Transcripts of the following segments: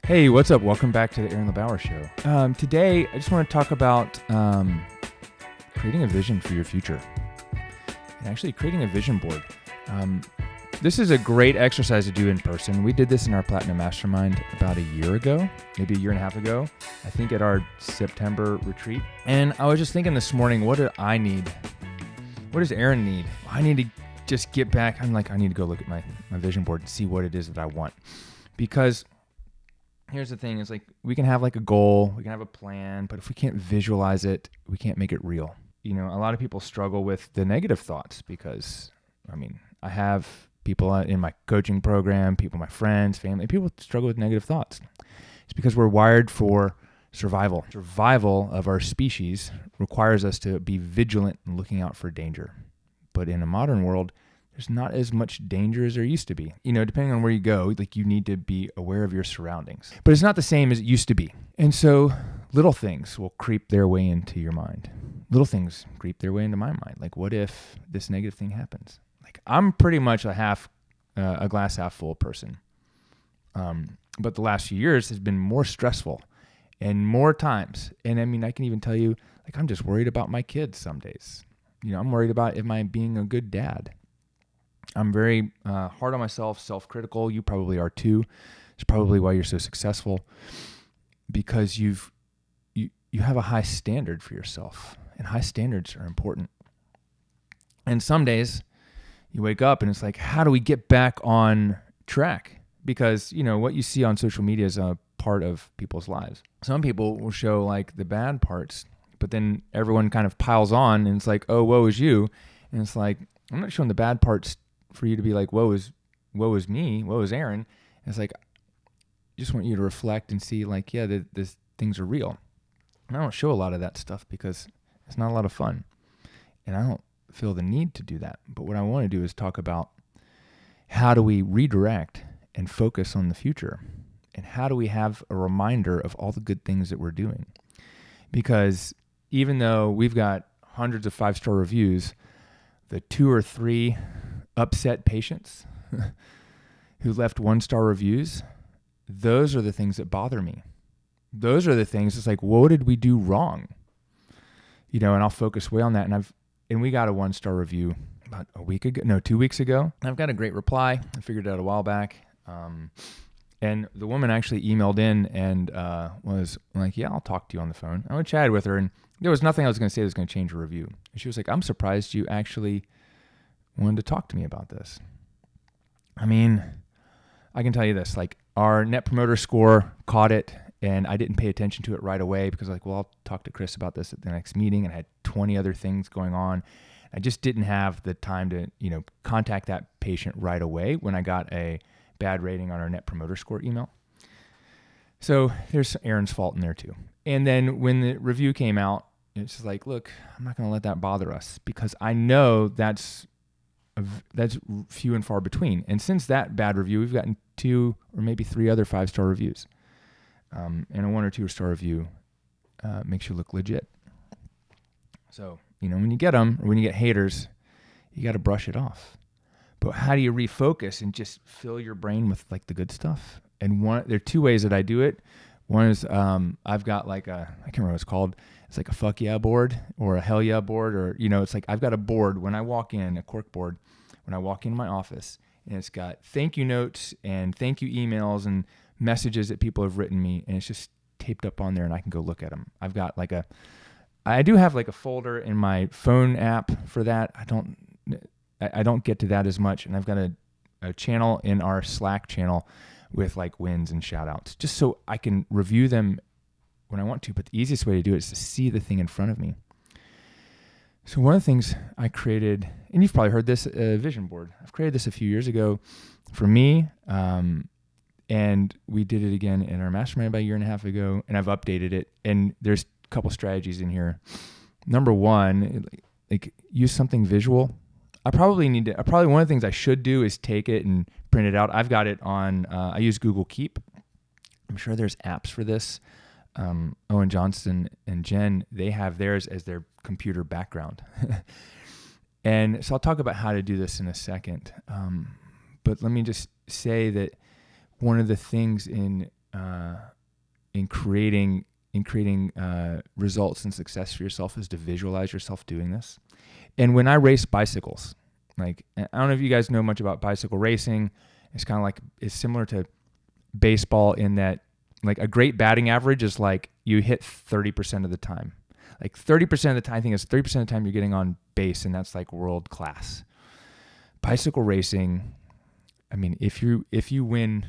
Hey, what's up? Welcome back to the LeBauer Show. Today, I just want to talk about creating a vision for your future and actually creating a vision board. This is a great exercise to do in person. We did this in our Platinum Mastermind about a year ago, maybe a year and a half ago, I think at our September retreat. And I was just thinking this morning, what do I need? What does Aaron need? I need to just get back. I need to go look at my vision board and see what it is that I want. Because here's the thing, is like we can have like a goal, we can have a plan, but if we can't visualize it, we can't make it real. You know, a lot of people struggle with the negative thoughts because, I have people in my coaching program, my friends, family, people struggle with negative thoughts. It's because we're wired for survival. Survival of our species requires us to be vigilant and looking out for danger. But in a modern world, there's not as much danger as there used to be. You know, depending on where you go, like you need to be aware of your surroundings. But it's not the same as it used to be. And so little things will creep their way into your mind. Little things creep their way into my mind. Like, what if this negative thing happens? Like, I'm pretty much a glass half full person. But the last few years has been more stressful and more times. And I can even tell you, like, I'm just worried about my kids some days. You know, I'm worried about am I being a good dad? I'm very hard on myself, self-critical. You probably are too. It's probably why you're so successful, because you have a high standard for yourself, and high standards are important. And some days you wake up and it's like, how do we get back on track? Because, you know, what you see on social media is a part of people's lives. Some people will show like the bad parts, but then everyone kind of piles on and it's like, oh, woe is you. And it's like, I'm not showing the bad parts for you to be like, woe is me, woe is Aaron. And it's like, I just want you to reflect and see like, yeah, these things are real. And I don't show a lot of that stuff because it's not a lot of fun. And I don't feel the need to do that. But what I want to do is talk about how do we redirect and focus on the future? And how do we have a reminder of all the good things that we're doing? Because even though we've got hundreds of 5-star reviews, the 2 or 3 upset patients who left 1-star reviews, those are the things that bother me. Those are the things, it's like, what did we do wrong? You know, and I'll focus way on that. And we got a 1-star review about 2 weeks ago. I've got a great reply. I figured it out a while back. And the woman actually emailed in and was like, yeah, I'll talk to you on the phone. I chatted with her, and there was nothing I was going to say that was going to change her review. And she was like, I'm surprised you actually wanted to talk to me about this. I can tell you this, like our Net Promoter Score caught it, and I didn't pay attention to it right away because I'll talk to Chris about this at the next meeting, and I had 20 other things going on. I just didn't have the time to, contact that patient right away when I got a bad rating on our Net Promoter Score email. So there's Aaron's fault in there too. And then when the review came out, it's just like, look, I'm not going to let that bother us because I know that's few and far between. And since that bad review, we've gotten 2 or maybe 3 other 5-star reviews. And a 1 or 2-star review makes you look legit. So, when you get them, or when you get haters, you got to brush it off. But how do you refocus and just fill your brain with like the good stuff? And there are 2 ways that I do it. One is I've got like I can't remember what it's called. It's like a fuck yeah board or a hell yeah board, or, it's like I've got a board when I walk in, a cork board, when I walk into my office, and it's got thank you notes and thank you emails and messages that people have written me, and it's just taped up on there and I can go look at them. I've got I do have like a folder in my phone app for that. I don't get to that as much, and I've got a channel in our Slack channel with like wins and shout outs, just so I can review them when I want to. But the easiest way to do it is to see the thing in front of me. So one of the things I created, and you've probably heard this, vision board. I've created this a few years ago for me, and we did it again in our mastermind about a year and a half ago, and I've updated it. And there's a couple strategies in here. Number 1, like use something visual. Probably one of the things I should do is take it and print it out. I've got it on, I use Google Keep. I'm sure there's apps for this. Owen Johnston and Jen, they have theirs as their computer background. And so I'll talk about how to do this in a second. But let me just say that one of the things in in creating results and success for yourself is to visualize yourself doing this. And when I race bicycles, like, I don't know if you guys know much about bicycle racing. It's kind of like, it's similar to baseball in that, like, a great batting average is like you hit 30% of the time. Like 30% of the time, I think it's 30% of the time you're getting on base, and that's like world class. Bicycle racing, I mean, if you win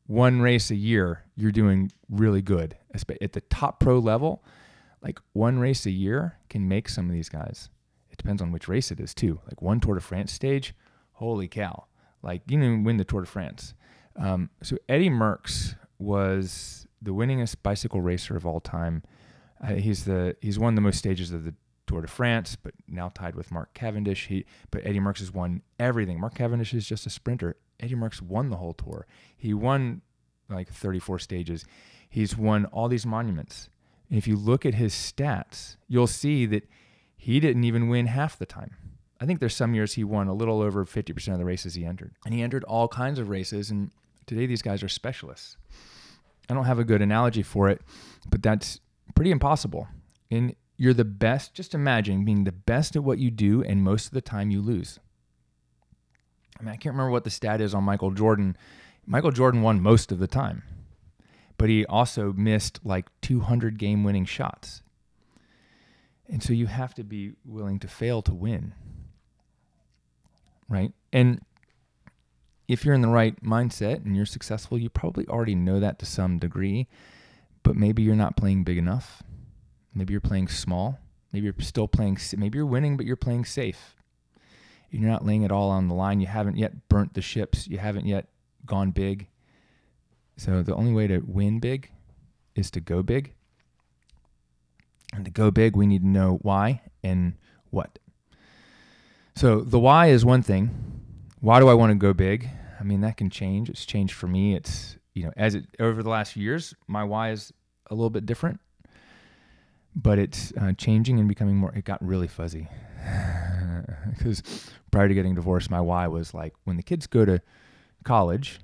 one race a year, you're doing really good. At the top pro level, like one race a year can make some of these guys. It depends on which race it is too. Like one Tour de France stage, holy cow. Like, you didn't even win the Tour de France. So Eddie Merckx was the winningest bicycle racer of all time. He's won the most stages of the Tour de France, but now tied with Mark Cavendish. But Eddie Merckx has won everything. Mark Cavendish is just a sprinter. Eddie Merckx won the whole tour. He won like 34 stages. He's won all these monuments. And if you look at his stats, you'll see that he didn't even win half the time. I think there's some years he won a little over 50% of the races he entered. And he entered all kinds of races, and today these guys are specialists. I don't have a good analogy for it, but that's pretty impossible. And you're the best. Just imagine being the best at what you do, and most of the time you lose. I mean, I can't remember what the stat is on Michael Jordan. Michael Jordan won most of the time, but he also missed like 200 game-winning shots. And so you have to be willing to fail to win, right? And if you're in the right mindset and you're successful, you probably already know that to some degree, but maybe you're not playing big enough. Maybe you're playing small. Maybe you're still playing, maybe you're winning, but you're playing safe. You're not laying it all on the line. You haven't yet burnt the ships. You haven't yet gone big. So the only way to win big is to go big. And to go big, we need to know why and what. So the why is one thing. Why do I want to go big? I mean, that can change. It's changed for me. It's, over the last few years, my why is a little bit different, but it's changing and becoming more, it got really fuzzy. Because prior to getting divorced, my why was like, when the kids go to college,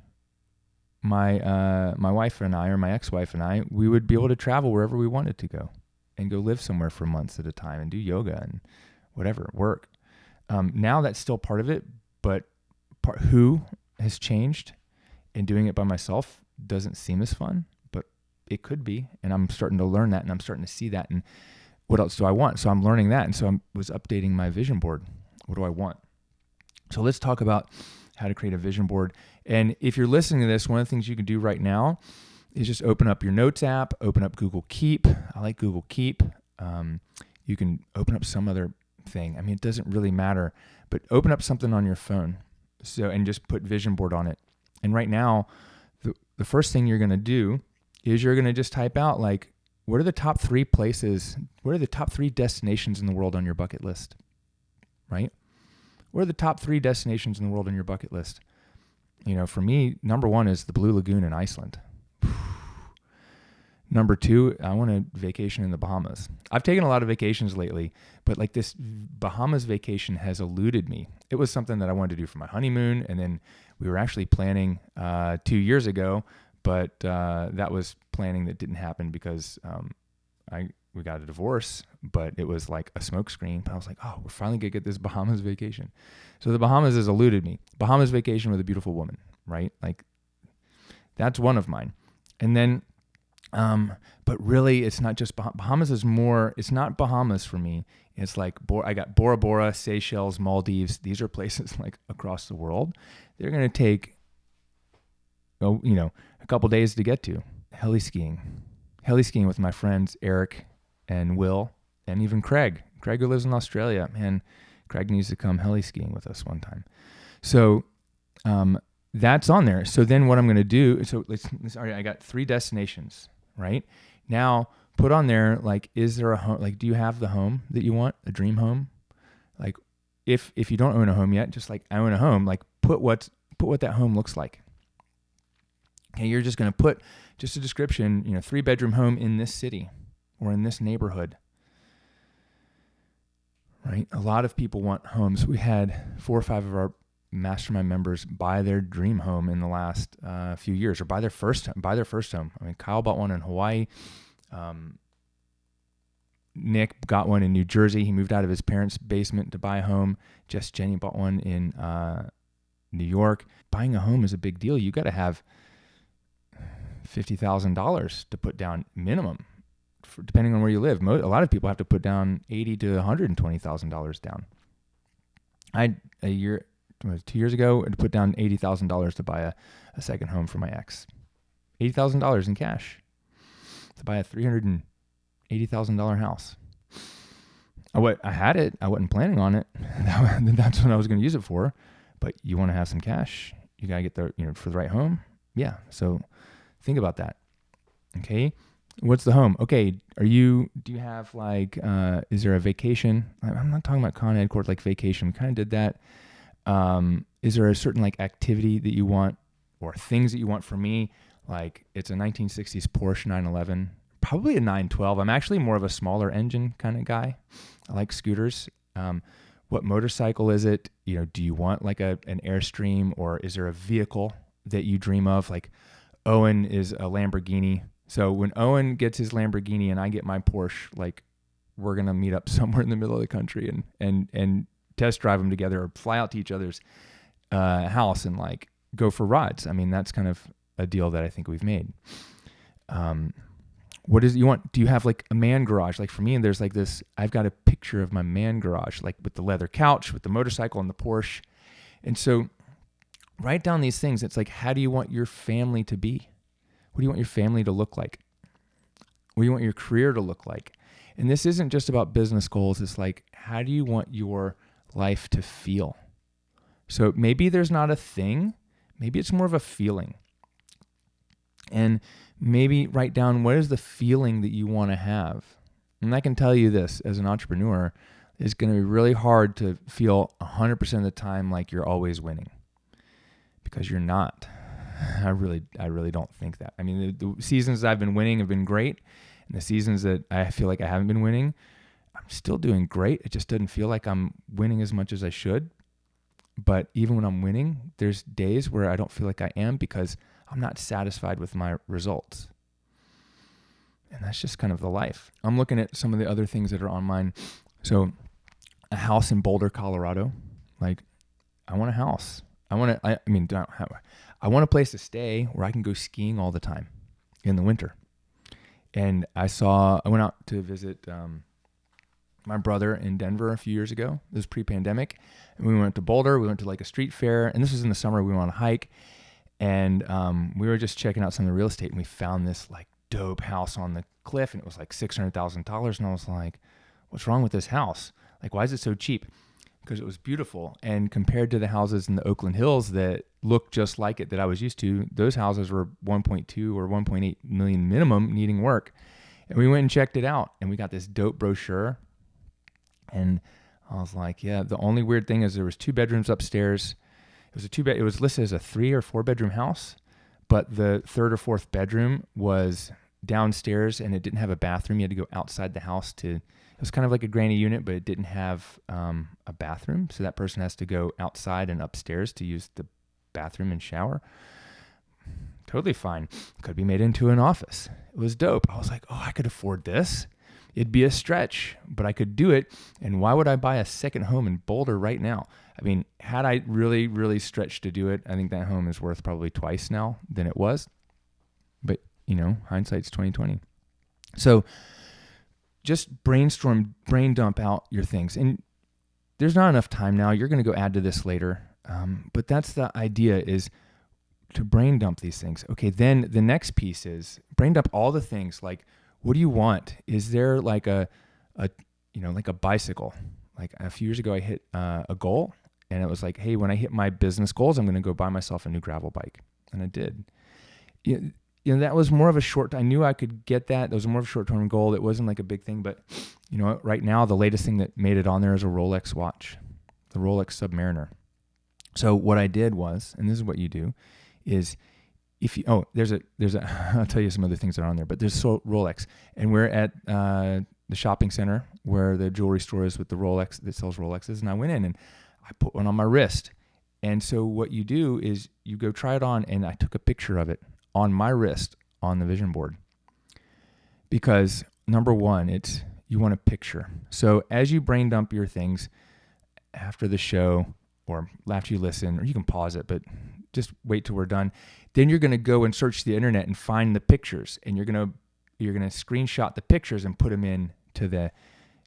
my wife and I, or my ex-wife and I, we would be able to travel wherever we wanted to go and go live somewhere for months at a time and do yoga and whatever, work. Now that's still part of it, but who has changed, and doing it by myself doesn't seem as fun, but it could be. And I'm starting to learn that, and I'm starting to see that. And what else do I want? So I'm learning that. And so I was updating my vision board. What do I want? So let's talk about how to create a vision board. And if you're listening to this, one of the things you can do right now is just open up your notes app, open up Google Keep. I like Google Keep. You can open up some other thing. I mean, it doesn't really matter, but open up something on your phone. And just put vision board on it. And right now, the first thing you're going to do is you're going to just type out, like, what are the top 3 places? What are the top 3 destinations in the world on your bucket list? Right? What are the top 3 destinations in the world on your bucket list? For me, number 1 is the Blue Lagoon in Iceland. Number 2, I want a vacation in the Bahamas. I've taken a lot of vacations lately, but like this Bahamas vacation has eluded me. It was something that I wanted to do for my honeymoon, and then we were actually planning 2 years ago, but that was planning that didn't happen because we got a divorce, but it was like a smokescreen. But I was like, oh, we're finally going to get this Bahamas vacation. So the Bahamas has eluded me. Bahamas vacation with a beautiful woman, right? Like, that's one of mine. And then, but really, it's not just Bahamas is more, it's not Bahamas for me. It's like, I got Bora Bora, Seychelles, Maldives. These are places like across the world. They're going to take, a couple days to get to. Heli skiing with my friends, Eric and Will, and even Craig, who lives in Australia. Man, Craig needs to come heli skiing with us one time. So, that's on there. So then what I'm going to do, all right, I got 3 destinations, right? Now put on there, like, is there a home? Like, do you have the home that you want, a dream home? Like, if you don't own a home yet, just like, I own a home, like, put what that home looks like. Okay, you're just going to put just a description, 3-bedroom home in this city or in this neighborhood, right? A lot of people want homes. We had 4 or 5 of our mastermind members buy their dream home in the last few years, or buy their first home. I mean, Kyle bought one in Hawaii. Nick got one in New Jersey. He moved out of his parents' basement to buy a home. Jenny bought one in New York. Buying a home is a big deal. You got to have $50,000 to put down minimum, depending on where you live. A lot of people have to put down $80,000 to $120,000 down. I 2 years ago, I put down $80,000 to buy a second home for my ex. $80,000 in cash to buy a $380,000 house. I had it. I wasn't planning on it. That's what I was going to use it for. But you want to have some cash. You got to get for the right home. Yeah. So think about that. Okay. What's the home? Okay. Do you have is there a vacation? I'm not talking about Con Ed Court like vacation. We kind of did that. Is there a certain activity that you want or things that you want? For me, it's a 1960s Porsche 911, probably a 912. I'm actually more of a smaller engine kind of guy. I like scooters. What motorcycle is it? Do you want an Airstream, or is there a vehicle that you dream of? Owen is a Lamborghini. So when Owen gets his Lamborghini and I get my Porsche, we're going to meet up somewhere in the middle of the country and test drive them together, or fly out to each other's house and go for rides. I mean, that's kind of a deal that I think we've made. What is it you want? Do you have a man garage? For me, and there's this, I've got a picture of my man garage, with the leather couch, with the motorcycle and the Porsche. And so write down these things. It's how do you want your family to be? What do you want your family to look like? What do you want your career to look like? And this isn't just about business goals. It's how do you want your life to feel? So maybe there's not a thing. Maybe it's more of a feeling. And maybe write down, what is the feeling that you want to have? And I can tell you this, as an entrepreneur, it's going to be really hard to feel 100% of the time like you're always winning, because you're not. I really don't think that. I mean, the seasons I've been winning have been great, and the seasons that I feel like I haven't been winning, I'm still doing great. It just doesn't feel like I'm winning as much as I should. But even when I'm winning, there's days where I don't feel like I am, because I'm not satisfied with my results. And that's just kind of the life. I'm looking at some of the other things that are on mine. So a house in Boulder, Colorado. I want a house. I want a place to stay where I can go skiing all the time in the winter. And I went out to visit my brother in Denver a few years ago. This was pre-pandemic. And we went to Boulder. We went to a street fair. And this was in the summer. We went on a hike. And we were just checking out some of the real estate. And we found this dope house on the cliff. And it was $600,000. And I was like, what's wrong with this house? Why is it so cheap? Because it was beautiful. And compared to the houses in the Oakland Hills that looked just like it that I was used to, those houses were 1.2 or 1.8 million minimum, needing work. And we went and checked it out, and we got this dope brochure. And I was like, yeah, the only weird thing is there was 2 bedrooms upstairs. It was listed as a 3 or 4 bedroom house, but the 3rd or 4th bedroom was downstairs, and it didn't have a bathroom. You had to go outside the house it was kind of like a granny unit, but it didn't have a bathroom. So that person has to go outside and upstairs to use the bathroom and shower. Totally fine. Could be made into an office. It was dope. I was like, oh, I could afford this. It'd be a stretch, but I could do it. And why would I buy a second home in Boulder right now? I mean, had I really, really stretched to do it, I think that home is worth probably twice now than it was. But, hindsight's 20/20. So just brainstorm, brain dump out your things. And there's not enough time now. You're going to go add to this later. But that's the idea, is to brain dump these things. Okay, then the next piece is brain dump all the things. What do you want? Is there a bicycle? A few years ago, I hit a goal, and it was hey, when I hit my business goals, I'm going to go buy myself a new gravel bike. And I did. That was more of a I knew I could get that. That was more of a short-term goal. It wasn't a big thing, but right now, the latest thing that made it on there is a Rolex watch, the Rolex Submariner. So what I did was, and this is what you do, is there's a I'll tell you some other things that are on there, but there's Rolex, and we're at the shopping center where the jewelry store is with the Rolex that sells Rolexes, and I went in and I put one on my wrist, And so what you do is you go try it on, and I took a picture of it on my wrist on the vision board. Because number one, you want a picture. So as you brain dump your things after the show or after you listen, or you can pause it, but just wait till we're done. Then you're going to go and search the internet and find the pictures, and you're going to screenshot the pictures and put them in to the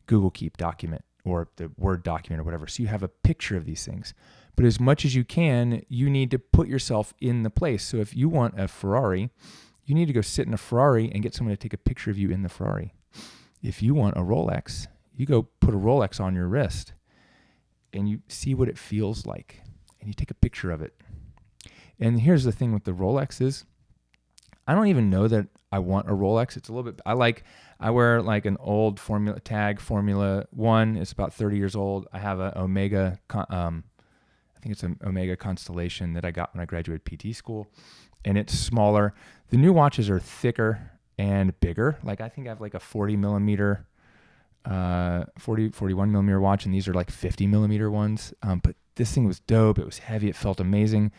Google Keep document or the Word document or whatever. So you have a picture of these things. But as much as you can, you need to put yourself in the place. So if you want a Ferrari, you need to go sit in a Ferrari and get someone to take a picture of you in the Ferrari. If you want a Rolex, you go put a Rolex on your wrist and you see what it feels like and you take a picture of it. And here's the thing with the Rolex is, I don't even know that I want a Rolex. It's a little bit, I wear like an old Formula 1. It's about 30 years old. I have an Omega, I think it's an Omega Constellation that I got when I graduated PT school, and it's smaller. The new watches are thicker and bigger. Like I think I have like a 41 millimeter watch, and these are like 50 millimeter ones. But this thing was dope. It was heavy. It felt amazing.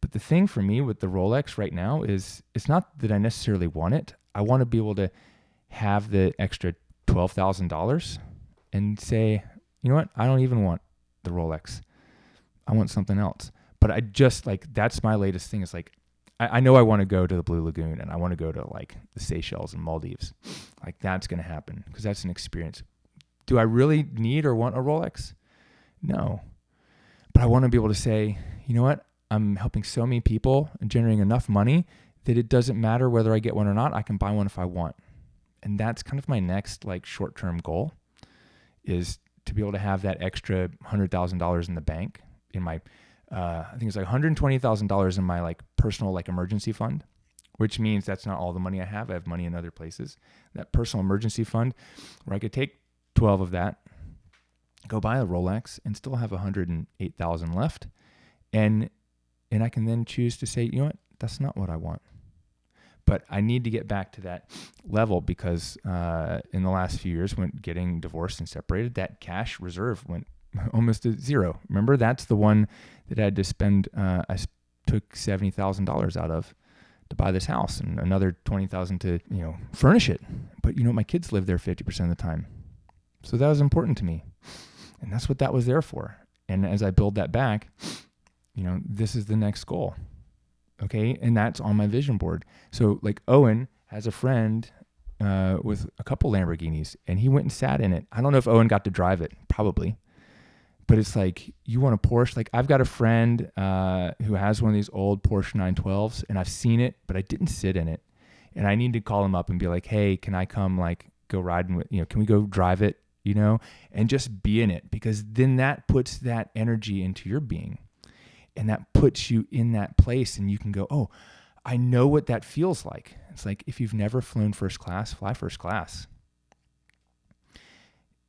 But the thing for me with the Rolex right now is it's not that I necessarily want it. I want to be able to have the extra $12,000 and say, you know what? I don't even want the Rolex. I want something else. But I just like, that's my latest thing. Is like, I know I want to go to the Blue Lagoon and I want to go to like the Seychelles and Maldives. Like that's going to happen because that's an experience. Do I really need or want a Rolex? No. But I want to be able to say, you know what? I'm helping so many people and generating enough money that it doesn't matter whether I get one or not. I can buy one if I want. And that's kind of my next like short-term goal, is to be able to have that extra $100,000 in the bank in my, I think it's like $120,000 in my like personal like emergency fund, which means that's not all the money I have. I have money in other places. That personal emergency fund where I could take 12 of that, go buy a Rolex and still have 108,000 left. And I can then choose to say, you know what, that's not what I want. But I need to get back to that level because in the last few years, when getting divorced and separated, that cash reserve went almost to zero. Remember, that's the one that I had to spend. I took $70,000 out of to buy this house, and another $20,000 to furnish it. But my kids live there 50% of the time, so that was important to me, and that's what that was there for. And as I build that back, this is the next goal. Okay. And that's on my vision board. So like Owen has a friend with a couple Lamborghinis, and he went and sat in it. I don't know if Owen got to drive it, probably, but it's like, you want a Porsche? Like I've got a friend who has one of these old Porsche 912s, and I've seen it, but I didn't sit in it. And I need to call him up and be like, hey, can I come like go riding with, can we go drive it, and just be in it? Because then that puts that energy into your being. And that puts you in that place, and you can go, oh, I know what that feels like. It's like if you've never flown first class, fly first class.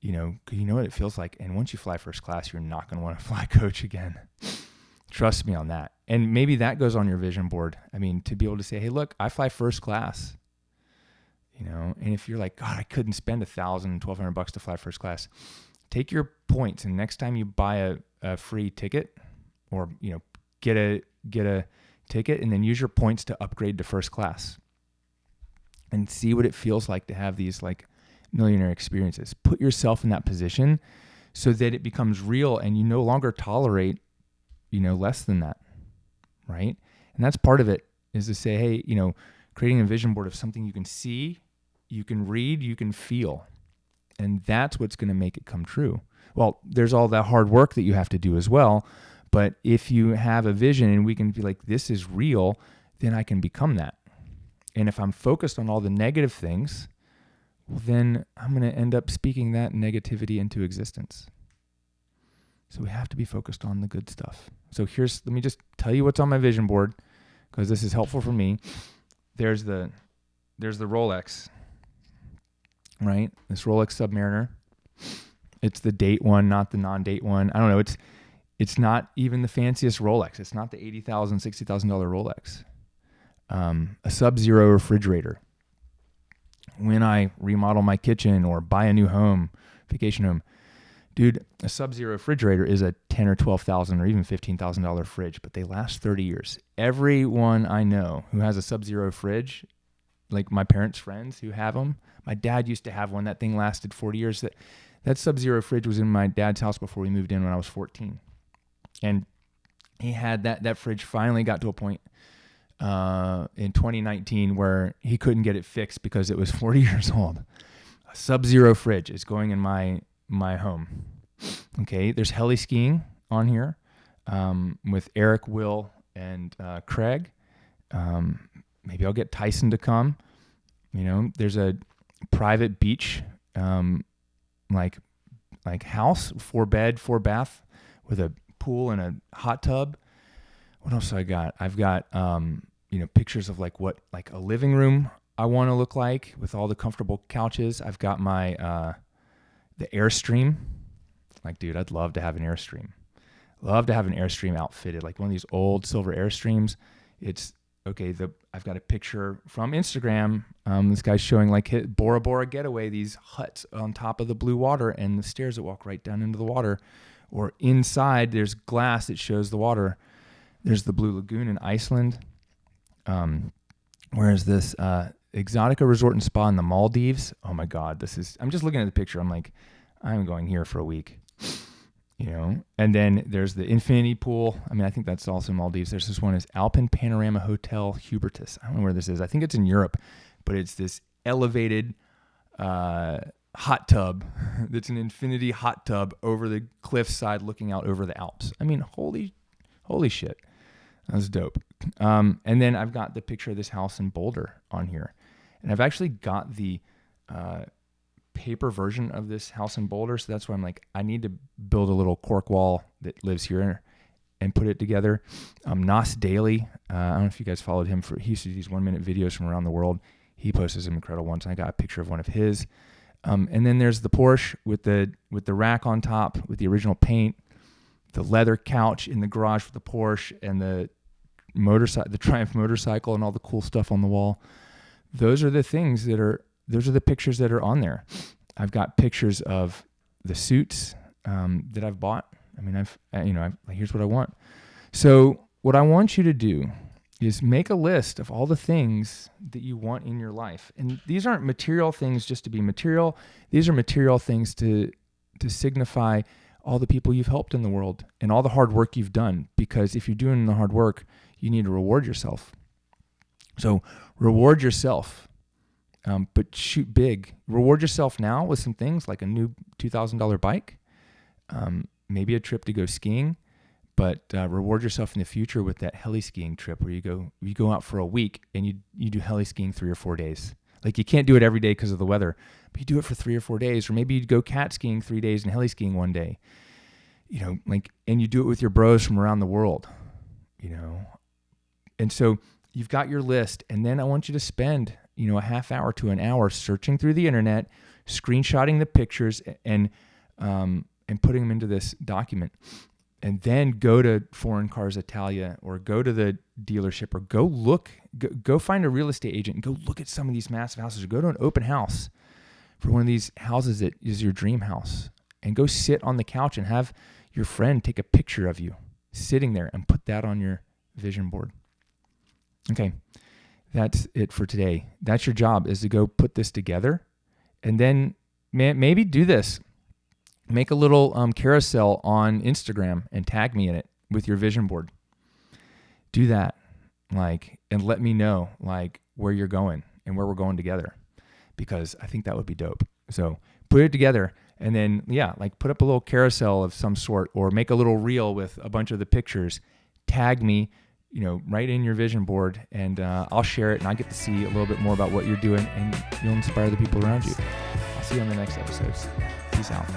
Because you know what it feels like. And once you fly first class, you're not going to want to fly coach again. Trust me on that. And maybe that goes on your vision board. I mean, to be able to say, hey, look, I fly first class. And if you're like, God, I couldn't spend $1,000, $1,200 to fly first class, take your points, and next time you buy a free ticket, or get a ticket, and then use your points to upgrade to first class and see what it feels like to have these like millionaire experiences. Put yourself in that position so that it becomes real, and you no longer tolerate less than that, right? And that's part of it, is to say, hey, creating a vision board of something you can see, you can read, you can feel, and that's what's going to make it come true. Well, there's all that hard work that you have to do as well. But if you have a vision and we can be like, this is real, then I can become that. And if I'm focused on all the negative things, well, then I'm going to end up speaking that negativity into existence. So we have to be focused on the good stuff. So let me just tell you what's on my vision board, because this is helpful for me. There's the Rolex, right? This Rolex Submariner. It's the date one, not the non-date one. I don't know. It's not even the fanciest Rolex. It's not the $80,000, $60,000 Rolex. A Sub-Zero refrigerator. When I remodel my kitchen or buy a new home, vacation home, Dude, a Sub-Zero refrigerator is a $10,000 or $12,000 or even $15,000 fridge, but they last 30 years. Everyone I know who has a Sub-Zero fridge, like my parents' friends who have them, my dad used to have one. That thing lasted 40 years. That Sub-Zero fridge was in my dad's house before we moved in when I was 14. And he had that fridge finally got to a point in 2019 where he couldn't get it fixed because it was 40 years old. A Sub-Zero fridge is going in my home. Okay, there's heli skiing on here with Eric, Will, and Craig. Maybe I'll get Tyson to come. There's a private beach, like house, 4-bed, 4-bath with a pool and a hot tub. What else I got? I've got pictures of what a living room I want to look like with all the comfortable couches. I've got my the Airstream. Dude, I'd love to have an Airstream. Love to have an Airstream outfitted, like one of these old silver Airstreams. It's okay. I've got a picture from Instagram. This guy's showing Bora Bora Getaway, these huts on top of the blue water and the stairs that walk right down into the water. Or inside, there's glass that shows the water. There's the Blue Lagoon in Iceland. Whereas this Exotica Resort and Spa in the Maldives. Oh my God, I'm just looking at the picture. I'm like, I'm going here for a week. And then there's the infinity pool. I think that's also Maldives. There's this one is Alpine Panorama Hotel Hubertus. I don't know where this is. I think it's in Europe, but it's this elevated hot tub that's an infinity hot tub over the cliffside looking out over the Alps. Holy shit. That was dope. And then I've got the picture of this house in Boulder on here. And I've actually got the paper version of this house in Boulder. So that's why I'm like, I need to build a little cork wall that lives here and put it together. Nas Daily, I don't know if you guys followed him. He used to do these 1-minute videos from around the world. He posted some incredible ones, and I got a picture of one of his. And then there's the Porsche with the rack on top with the original paint, the leather couch in the garage with the Porsche, and the Triumph motorcycle, and all the cool stuff on the wall. Those are the pictures that are on there. I've got pictures of the suits that I've bought. Here's what I want. So what I want you to do is make a list of all the things that you want in your life. And these aren't material things just to be material. These are material things to signify all the people you've helped in the world and all the hard work you've done. Because if you're doing the hard work, you need to reward yourself. So reward yourself, but shoot big. Reward yourself now with some things like a new $2,000 bike, maybe a trip to go skiing. But reward yourself in the future with that heli skiing trip where you go out for a week and you do heli skiing 3 or 4 days. Like you can't do it every day because of the weather, but you do it for 3 or 4 days. Or maybe you go cat skiing 3 days and heli skiing 1 day. And you do it with your bros from around the world. And so you've got your list, and then I want you to spend a half hour to an hour searching through the internet, screenshotting the pictures, and putting them into this document. And then go to Foreign Cars Italia or go to the dealership or go find a real estate agent and go look at some of these massive houses, or go to an open house for one of these houses that is your dream house, and go sit on the couch and have your friend take a picture of you sitting there and put that on your vision board. Okay, that's it for today. That's your job, is to go put this together, and then maybe do this. Make a little carousel on Instagram and tag me in it with your vision board. Do that, and let me know where you're going and where we're going together, because I think that would be dope. So put it together, and then put up a little carousel of some sort, or make a little reel with a bunch of the pictures. Tag me, right in your vision board, and I'll share it, and I get to see a little bit more about what you're doing, and you'll inspire the people around you. I'll see you on the next episode. Peace out.